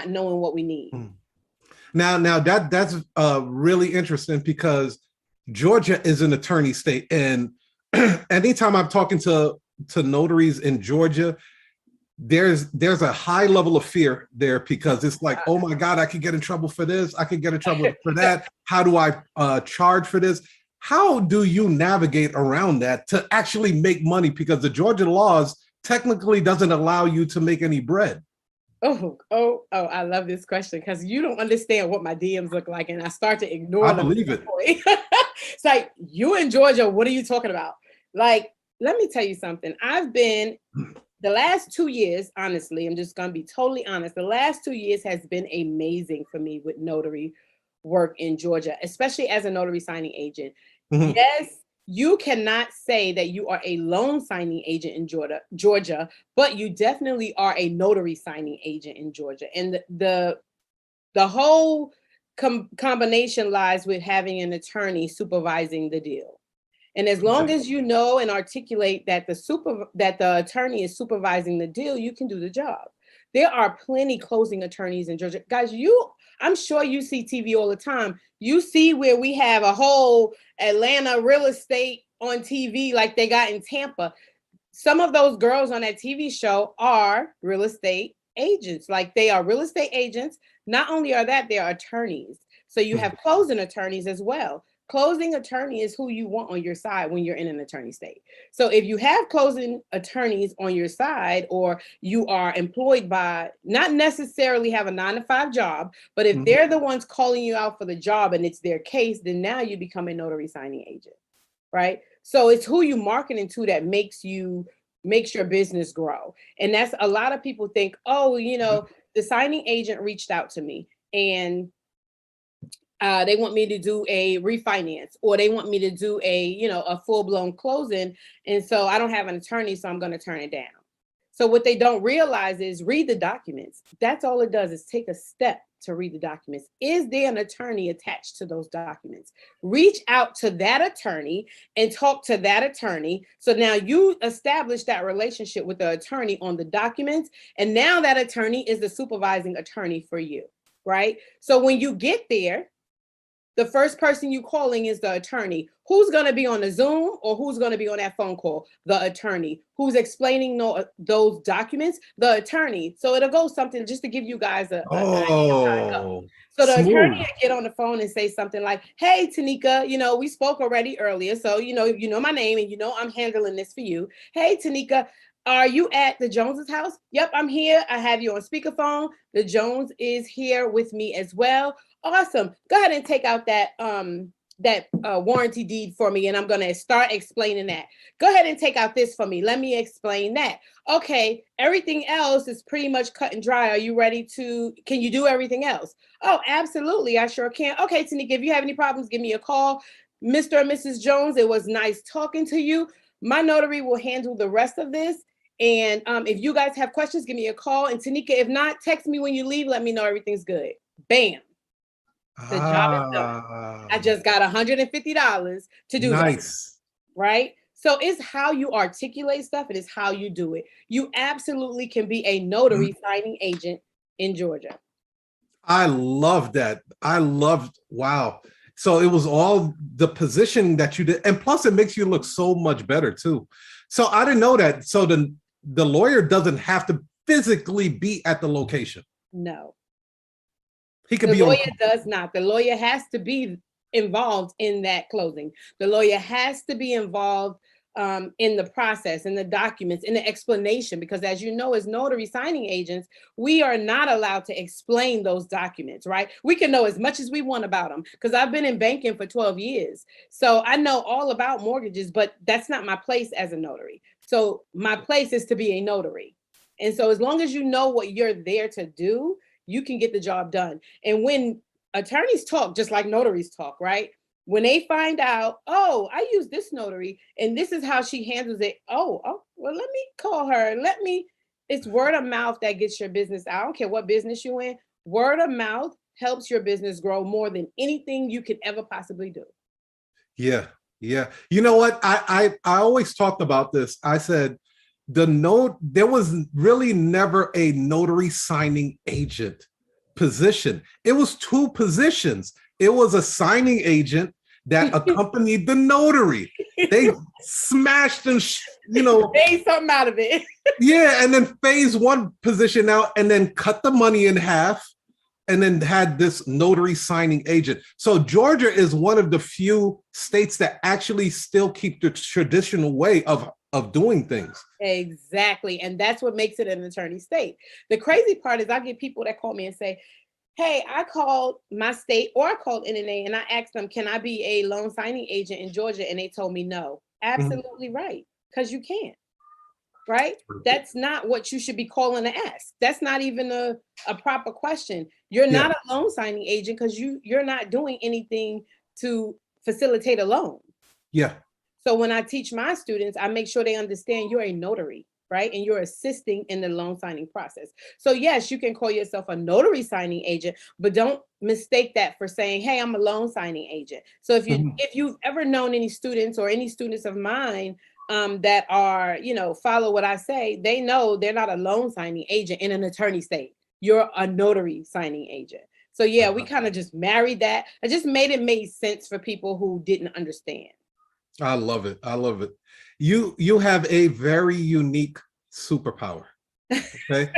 knowing what we need. Now that's really interesting because Georgia is an attorney state, and anytime I'm talking to notaries in Georgia, there's a high level of fear there because it's like, oh my God, I could get in trouble for this, I could get in trouble for that. How do I charge for this? How do you navigate around that to actually make money? Because the Georgia laws technically doesn't allow you to make any bread. Oh, I love this question because you don't understand what my DMs look like, and I start to ignore I them. believe it. It's like, you in Georgia, what are you talking about? Like, let me tell you something. I've been, the last 2 years, honestly, I'm just going to be totally honest. The last 2 years has been amazing for me with notary work in Georgia, especially as a notary signing agent. Mm-hmm. Yes, you cannot say that you are a loan signing agent in Georgia, but you definitely are a notary signing agent in Georgia. And the whole combination lies with having an attorney supervising the deal. And as long as you know and articulate that the attorney is supervising the deal, you can do the job. There are plenty closing attorneys in Georgia. Guys, I'm sure you see TV all the time. You see where we have a whole Atlanta real estate on TV like they got in Tampa. Some of those girls on that TV show are real estate agents. Like, they are real estate agents. Not only are that, they are attorneys. So you have closing attorneys as well. Closing attorney is who you want on your side when you're in an attorney state. So if you have closing attorneys on your side, or you are employed by, not necessarily have a 9-to-5 job, but if they're the ones calling you out for the job and it's their case, then now you become a notary signing agent, right? So it's who you marketing to that makes your business grow. And that's, a lot of people think, oh, the signing agent reached out to me and they want me to do a refinance, or they want me to do a full-blown closing. And so I don't have an attorney, so I'm going to turn it down. So what they don't realize is read the documents. That's all it does, is take a step to read the documents. Is there an attorney attached to those documents? Reach out to that attorney and talk to that attorney. So now you establish that relationship with the attorney on the documents. And now that attorney is the supervising attorney for you, right? So when you get there, the first person you calling is the attorney. Who's going to be on the Zoom, or who's going to be on that phone call? The attorney. Who's explaining those documents? The attorney. So it'll go something, just to give you guys an idea of how it goes. So the attorney will get on the phone and say something like, hey, Tanika, we spoke already earlier. So, you know my name, and I'm handling this for you. Hey, Tanika, are you at the Joneses' house? Yep, I'm here. I have you on speakerphone. The Jones is here with me as well. Awesome. Go ahead and take out that warranty deed for me, and I'm going to start explaining that. Go ahead and take out this for me. Let me explain that. Okay, everything else is pretty much cut and dry. Are you ready can you do everything else? Oh, absolutely. I sure can. Okay, Tanika, if you have any problems, give me a call. Mr. and Mrs. Jones, it was nice talking to you. My notary will handle the rest of this. And if you guys have questions, give me a call. And Tanika, if not, text me when you leave. Let me know everything's good. Bam. The job is done. I just got $150 to do that. Right? So it's how you articulate stuff, and it's how you do it. You absolutely can be a notary signing agent in Georgia. I love that. Wow. So it was all the positioning that you did. And plus it makes you look so much better too. So I didn't know that. So the lawyer doesn't have to physically be at the location. No. He could the be lawyer does not. The lawyer has to be involved in that closing. The lawyer has to be involved in the process, in the documents, in the explanation, because as you know, as notary signing agents, we are not allowed to explain those documents, right? We can know as much as we want about them, because I've been in banking for 12 years. So I know all about mortgages, but that's not my place as a notary. So my place is to be a notary. And so as long as you know what you're there to do, you can get the job done. And when attorneys talk, just like notaries talk, right? When they find out, oh, I use this notary and this is how she handles it. Oh, well, let me call her. It's word of mouth that gets your business out. I don't care what business you're in. Word of mouth helps your business grow more than anything you could ever possibly do. Yeah. Yeah. You know what? I always talked about this. I said, there was really never a notary signing agent position. It was two positions. It was a signing agent that accompanied the notary. They smashed and made something out of it. Yeah, and then phase one position out, and then cut the money in half, and then had this notary signing agent. So Georgia is one of the few states that actually still keep the traditional way of doing things. Exactly. And that's what makes it an attorney state. The crazy part is I get people that call me and say, hey, I called my state or I called NNA and I asked them, can I be a loan signing agent in Georgia? And they told me no. Absolutely right. Because you can't. Right? That's not what you should be calling to ask. That's not even a proper question. You're not a loan signing agent because you're not doing anything to facilitate a loan. Yeah. So when I teach my students, I make sure they understand you're a notary, right? And you're assisting in the loan signing process. So yes, you can call yourself a notary signing agent, but don't mistake that for saying, hey, I'm a loan signing agent. So if you've ever known any students or any students of mine that are, follow what I say, they know they're not a loan signing agent in an attorney state. You're a notary signing agent. So yeah, we kind of just married that. I just made it make sense for people who didn't understand. I love it. I love it. You have a very unique superpower. Okay.